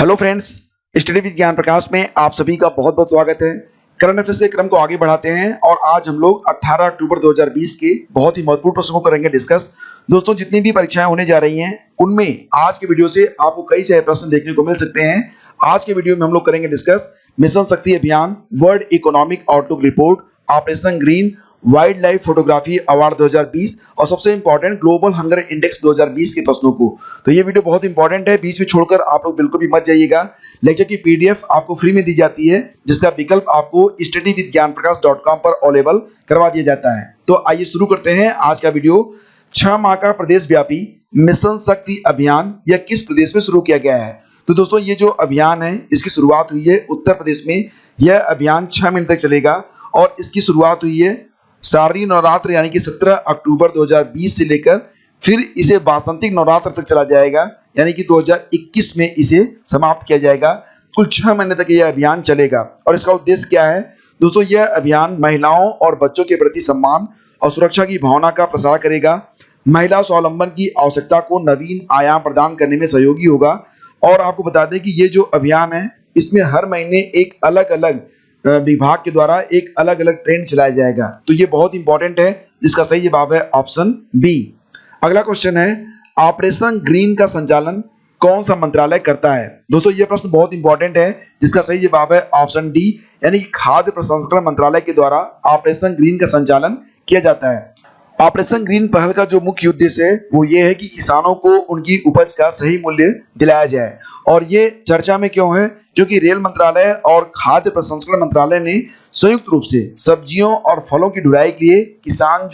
Hello friends, study with ज्ञान प्रकाश में आप सभी का बहुत बहुत स्वागत है। करंट अफेयर्स के क्रम को आगे बढ़ाते हैं और आज हम लोग 18 अक्टूबर 2020 के बहुत ही महत्वपूर्ण प्रश्नों को करेंगे डिस्कस। दोस्तों, जितनी भी परीक्षाएं होने जा रही हैं उनमें आज के वीडियो से आपको कई सारे प्रश्न देखने को मिल सकते हैं। आज के वीडियो में हम लोग करेंगे डिस्कस मिशन शक्ति अभियान, world economic outlook report, operation green, wild life photography award 2020 और सबसे इंपॉर्टेंट ग्लोबल हंगर इंडेक्स 2020 के प्रश्नों को। तो ये वीडियो बहुत इंपॉर्टेंट है, बीच में छोड़कर आप लोग बिल्कुल भी मत जाइएगा। लेक्चर की पीडीएफ आपको फ्री में दी जाती है, जिसका विकल्प आपको studyvidgyanprakash.com पर अवेलेबल करवा दिया जाता है। तो आइए शुरू करते हैं आज का वीडियो। 6 माह का प्रदेश व्यापी मिशन शक्ति अभियान यह किस प्रदेश में शुरू किया गया है? तो दोस्तों, ये जो अभियान है इसकी शुरुआत हुई है उत्तर प्रदेश में। यह अभियान 6 महीने तक चलेगा और इसकी शुरुआत हुई है शारदीय नवरात्र यानी कि 17 अक्टूबर 2020 से लेकर फिर इसे वासंतिक नवरात्र तक चला जाएगा, यानी कि 2021 में इसे समाप्त किया जाएगा। कुल 6 महीने तक यह अभियान चलेगा और इसका उद्देश्य क्या है? दोस्तों, यह अभियान महिलाओं और बच्चों के प्रति सम्मान और सुरक्षा की भावना का प्रसार करेगा, महिला स्वावलंबन की आवश्यकता को नवीन आयाम प्रदान करने में सहयोगी होगा। और आपको बता दें कि ये जो अभियान है इसमें हर महीने एक अलग अलग विभाग के द्वारा एक अलग अलग ट्रेंड चलाया जाएगा। तो ये बहुत इंपॉर्टेंट है, जिसका सही जवाब है ऑप्शन बी। अगला क्वेश्चन है, ऑपरेशन ग्रीन का संचालन कौन सा मंत्रालय करता है? दोस्तों, ये प्रश्न बहुत इंपॉर्टेंट है, जिसका सही जवाब है ऑप्शन डी, यानी कि खाद्य प्रसंस्करण मंत्रालय के द्वारा ऑपरेशन ग्रीन का संचालन किया जाता है। ऑपरेशन ग्रीन पहल का जो मुख्य उद्देश्य है वो ये है कि किसानों को उनकी उपज का सही मूल्य दिलाया जाए। और ये चर्चा में क्यों है? क्योंकि रेल मंत्रालय और खाद्य प्रसंस्करण मंत्रालय ने संयुक्त रूप से सब्जियों और फलों की ढुलाई के लिए किसान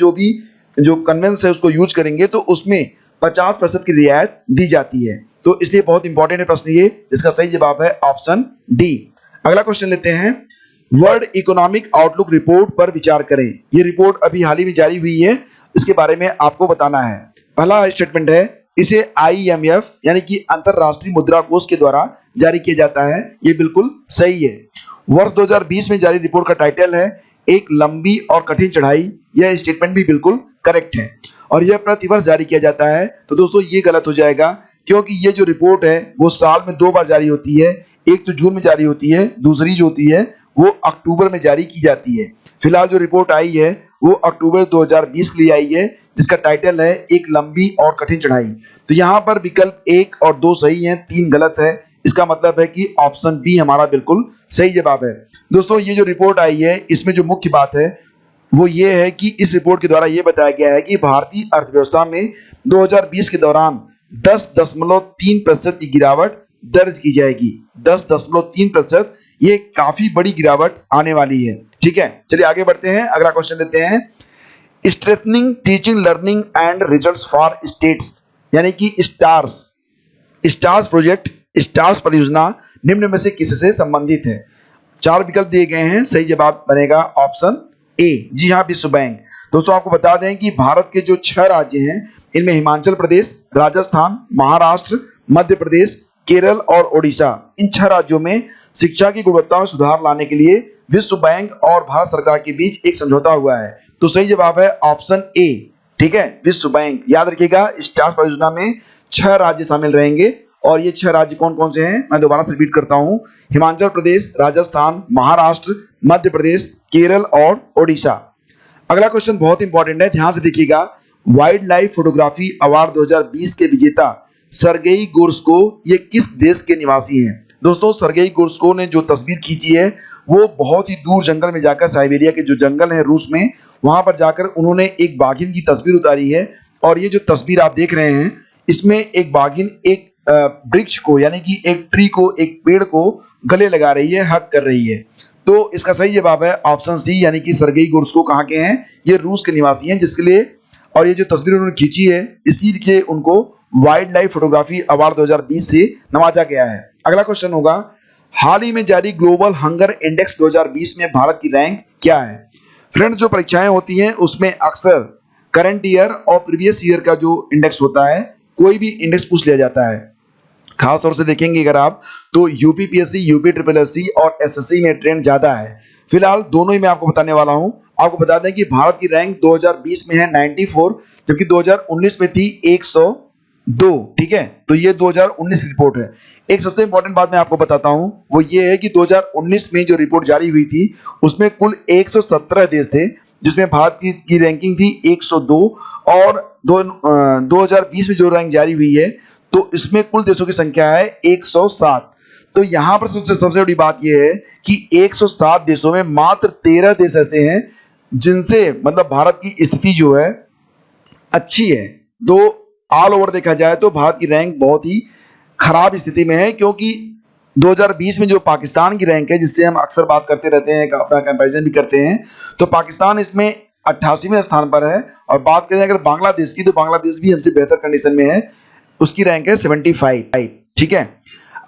जो कन्वेंस है उसको यूज करेंगे तो उसमें 50% की रियायत दी जाती है। तो इसलिए बहुत इंपॉर्टेंट है प्रश्न ये, जिसका सही जवाब है ऑप्शन डी। अगला क्वेश्चन लेते हैं, वर्ल्ड इकोनॉमिक आउटलुक रिपोर्ट पर विचार करें। ये रिपोर्ट अभी हाल ही में जारी हुई है, इसके बारे में आपको बताना है। पहला स्टेटमेंट है, इसे IMF यानी कि अंतरराष्ट्रीय मुद्रा कोष के द्वारा जारी किया जाता है। ये बिल्कुल सही है। वर्ष 2020 में जारी रिपोर्ट का टाइटल है एक लंबी और कठिन चढ़ाई। यह स्टेटमेंट भी बिल्कुल करेक्ट है और यह प्रतिवर्ष जारी किया जाता है। तो दोस्तों, ये गलत हो जाएगा, क्योंकि ये जो रिपोर्ट है वो साल में 2 बार जारी होती है। एक तो जून में जारी होती है, दूसरी जो होती है वो अक्टूबर में जारी की जाती है। फिलहाल जो रिपोर्ट आई है वो अक्टूबर 2020 के लिए आई है, जिसका टाइटल है एक लंबी और कठिन चढ़ाई। तो यहाँ पर विकल्प 1 और 2 सही हैं, 3 गलत है। इसका मतलब है कि ऑप्शन बी हमारा बिल्कुल सही जवाब है। दोस्तों, ये जो रिपोर्ट आई है इसमें जो मुख्य बात है वो ये है कि इस रिपोर्ट के द्वारा ये बताया गया है कि भारतीय अर्थव्यवस्था में 2020 के दौरान 10.3% की गिरावट दर्ज की जाएगी। 10.3%, ये काफी बड़ी गिरावट आने वाली है। ठीक है, चलिए आगे बढ़ते हैं। अगला क्वेश्चन लेते हैं, strengthening teaching learning and results for states यानी कि स्टार्स प्रोजेक्ट, स्टार्स परियोजना निम्न में से किससे संबंधित है? 4 विकल्प दिए गए हैं, सही जवाब बनेगा ऑप्शन ए। जी हाँ, विश्व बैंक। दोस्तों, आपको बता दें कि भारत के जो 6 राज्य हैं इनमें हिमाचल प्रदेश, राजस्थान, महाराष्ट्र, मध्य प्रदेश, केरल और ओडिशा, इन 6 राज्यों में शिक्षा की गुणवत्ता में सुधार लाने के लिए विश्व बैंक और भारत सरकार के बीच एक समझौता हुआ है। तो सही जवाब है ऑप्शन ए। ठीक है, विश्व बैंक। याद रखिएगा, स्टार्स परियोजना में 6 राज्य शामिल रहेंगे और ये 6 राज्य कौन कौन से हैं मैं दोबारा से रिपीट करता हूं, हिमाचल प्रदेश, राजस्थान, महाराष्ट्र, मध्य प्रदेश, केरल और ओडिशा। अगला क्वेश्चन बहुत इंपॉर्टेंट है, ध्यान से देखिएगा। वाइल्ड लाइफ फोटोग्राफी अवार्ड 2020 के विजेता सर्गेई गोर्स्को ये किस देश के निवासी हैं? दोस्तों, सर्गेई गोर्स्को ने जो तस्वीर खींची है वो बहुत ही दूर जंगल में जाकर, साइबेरिया के जो जंगल है रूस में, वहां पर जाकर उन्होंने एक बाघिन की तस्वीर उतारी है। और ये जो तस्वीर आप देख रहे हैं इसमें एक बाघिन एक वृक्ष को यानी कि एक ट्री को, एक पेड़ को गले लगा रही है, हग कर रही है। तो इसका सही जवाब है ऑप्शन सी, यानी कि सर्गेई गोर्स्को कहाँ के हैं? ये रूस के निवासी हैं, जिसके लिए और ये जो तस्वीर उन्होंने खींची है इसीलिए उनको वाइल्ड लाइफ फोटोग्राफी अवार्ड 2020 से नवाजा गया है। अगला क्वेश्चन होगा, हाल ही में जारी ग्लोबल हंगर इंडेक्स 2020 में भारत की रैंक क्या है? फ्रेंड्स, जो परीक्षाएं होती हैं उसमें अक्सर करंट ईयर और प्रीवियस ईयर का जो इंडेक्स होता है, कोई भी इंडेक्स पूछ लिया जाता है। खास तौर से देखेंगे अगर आप तो यूपीपीएससी, यूपीएससी और एसएससी में ट्रेंड ज्यादा है। फिलहाल दोनों ही मैं आपको बताने वाला हूं। आपको बता दें कि भारत की रैंक 2020 में है 94, जबकि 2019 में थी 100 2, ठीक है। तो ये 2019 रिपोर्ट है। एक सबसे इंपॉर्टेंट बात मैं आपको बताता हूं, वो ये है कि 2019 में जो रिपोर्ट जारी हुई थी उसमें कुल 117 देश थे, जिसमें भारत की रैंकिंग थी 102, और 2020 में जो रैंक जारी हुई है तो इसमें कुल देशों की संख्या है 107। तो यहाँ पर सबसे बड़ी बात यह है कि 107 देशों में मात्र 13 देश ऐसे हैं जिनसे मतलब भारत की स्थिति जो है अच्छी है। तो ऑल ओवर देखा जाए तो भारत की रैंक बहुत ही खराब स्थिति में है, क्योंकि 2020 में जो पाकिस्तान की रैंक है, जिससे हम अक्सर बात करते रहते हैं, अपना कंपैरिजन भी करते हैं, तो पाकिस्तान इसमें 88वें स्थान पर है। और बात करें अगर बांग्लादेश की, तो बांग्लादेश भी हमसे बेहतर कंडीशन में है, उसकी रैंक है 75, ठीक है।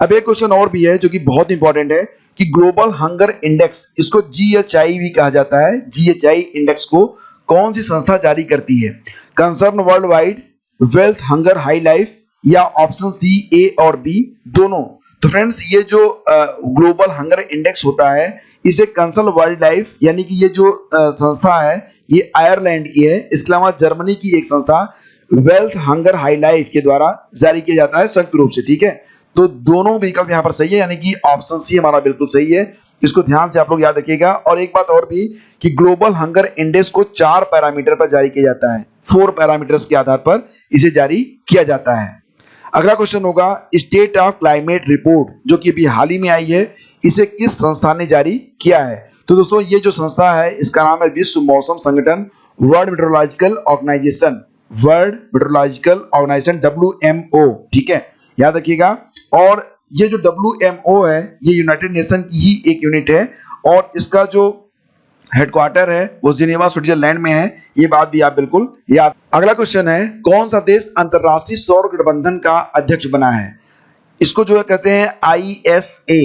अब एक क्वेश्चन और भी है जो कि बहुत इंपॉर्टेंट है कि ग्लोबल हंगर इंडेक्स, इसको GHI भी कहा जाता है, GHI इंडेक्स को कौन सी संस्था जारी करती है? Concern world wide, wealth, hunger, high life, या ऑप्शन सी A और B दोनों। तो फ्रेंड्स ये जो ग्लोबल हंगर इंडेक्स होता है, इसे कंसर्न वर्ल्ड लाइफ यानी कि ये जो संस्था है ये आयरलैंड की है, इसके अलावा जर्मनी की एक संस्था वेल्थ, हंगर, हाई लाइफ के द्वारा जारी किया जाता है संयुक्त रूप से, ठीक है। तो दोनों विकल्प यहाँ पर सही है, यानी कि ऑप्शन सी हमारा बिल्कुल सही है। इसको ध्यान से आप लोग याद रखिएगा। और एक बात और भी कि ग्लोबल हंगर इंडेक्स को 4 पैरामीटर पर जारी किया जाता है, 4 पैरामीटर्स के आधार पर इसे जारी किया जाता है। अगला क्वेश्चन होगा स्टेट ऑफ क्लाइमेट रिपोर्ट, जो कि अभी हाल ही में आई है, इसे किस संस्था ने जारी किया है? तो दोस्तों ये जो संस्था है इसका नाम है विश्व मौसम संगठन, world meteorological organisation, world meteorological organisation, WMO, ठीक है, याद रखिएगा। और ये जो WMO है ये यूनाइटेड नेशन की ही एक यूनिट है, और इसका जो हेडक्वार्टर है वो जिनेवा स्विट्जरलैंड में है, ये बात भी आप बिल्कुल याद। अगला क्वेश्चन है कौन सा देश अंतरराष्ट्रीय सौर गठबंधन का अध्यक्ष बना है? इसको जो है कहते हैं ISA,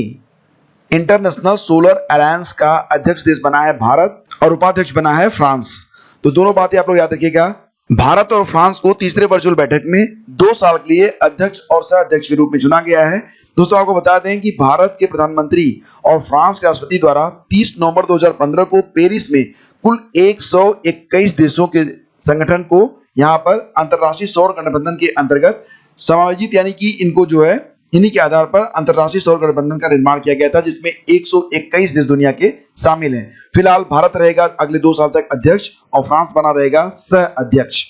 इंटरनेशनल सोलर अलायंस का अध्यक्ष देश बना है भारत, और उपाध्यक्ष बना है फ्रांस। तो दोनों बातें आप लोग याद रखिएगा। भारत और फ्रांस को तीसरे वर्चुअल बैठक में 2 साल के लिए अध्यक्ष और सह अध्यक्ष के रूप में चुना गया है। दोस्तों आपको बता दें कि भारत के प्रधानमंत्री और फ्रांस के राष्ट्रपति द्वारा 30 नवंबर 2015 को पेरिस में कुल 121 देशों के संगठन को यहाँ पर अंतरराष्ट्रीय सौर गठबंधन के अंतर्गत समायोजित, यानी कि इनको जो है इन्हीं के आधार पर अंतरराष्ट्रीय सौर गठबंधन का निर्माण किया गया था, जिसमें 121 देश दुनिया के शामिल हैं। फिलहाल भारत रहेगा अगले 2 साल तक अध्यक्ष और फ्रांस बना रहेगा सह अध्यक्ष।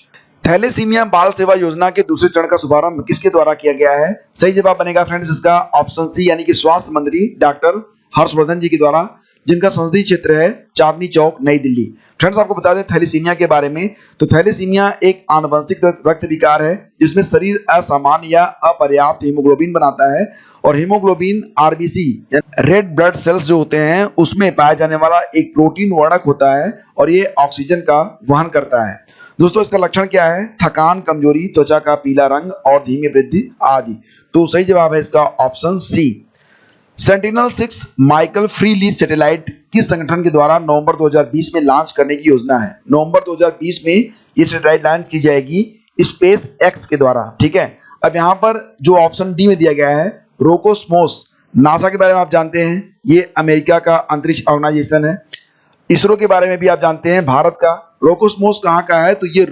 थैलेसीमिया बाल सेवा योजना के दूसरे चरण का शुभारंभ किसके द्वारा किया गया है? सही जवाब बनेगा फ्रेंड्स इसका ऑप्शन सी, यानी कि स्वास्थ्य मंत्री डॉक्टर हर्षवर्धन जी के द्वारा, जिनका संसदीय क्षेत्र है चांदनी चौक, नई दिल्ली। फ्रेंड्स आपको बता दें थैलेसीमिया के बारे में, तो थैलेसीमिया एक आनुवंशिक रक्त विकार है जिसमें शरीर असामान्य या अपर्याप्त हीमोग्लोबिन बनाता है, और haemoglobin RBC red blood cells जो होते हैं उसमें पाया जाने वाला एक प्रोटीन वर्णक होता है, और ये ऑक्सीजन का वहन करता है। दोस्तों इसका लक्षण क्या है? थकान, कमजोरी, त्वचा का पीला रंग और धीमी वृद्धि आदि। तो सही जवाब है इसका option C. Sentinel six Michael Freilich satellite किस संगठन के द्वारा नवंबर 2020 में लॉन्च करने की योजना है? नवंबर 2020 में ये सैटेलाइट लॉन्च की जाएगी स्पेस एक्स के द्वारा, ठीक है। अब यहाँ पर जो ऑप्शन डी में दिया गया है रोकोस्मोस, नासा के बारे में आप जानते हैं, ये अमेरिका का अंतरिक्ष ऑर्गेनाइजेशन है। इसरो के बारे में भी आप जानते हैं, भारत का। रोकोस्मोस कहाँ का है? तो ये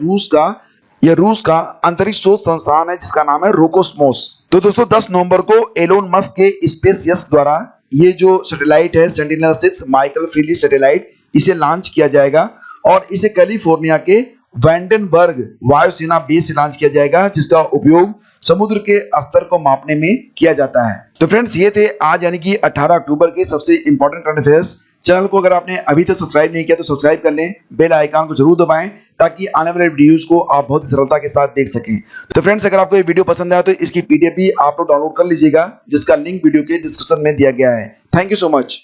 रूस का अंतरिक्ष शोध संस्थान है जिसका नाम है रोकोस्मोस। तो दोस्तों 10 नवंबर को एलोन मस्क के स्पेसएक्स द्वारा ये जो सैटेलाइट है सेंटिनल-6 माइकल फ्री लीज सैटेलाइट, इसे लॉन्च किया जाएगा, और इसे कैलिफोर्निया के वैंडनबर्ग वायुसेना बेस से लॉन्च किया जाएगा, जिसका उपयोग समुद्र के स्तर को मापने में किया जाता है। तो फ्रेंड्स ये थे आज यानी कि 18 अक्टूबर के सबसे इंपॉर्टेंट करंट अफेयर्स। चैनल को अगर आपने अभी तक सब्सक्राइब नहीं किया तो सब्सक्राइब कर लें, बेल आइकन को जरूर दबाएं ताकि आने वाले वीडियोस को आप बहुत ही सरलता के साथ देख सकें। तो फ्रेंड्स अगर आपको ये वीडियो पसंद आया तो इसकी PDF भी आप लोग डाउनलोड कर लीजिएगा, जिसका लिंक वीडियो के डिस्क्रिप्शन में दिया गया है। Thank you so much.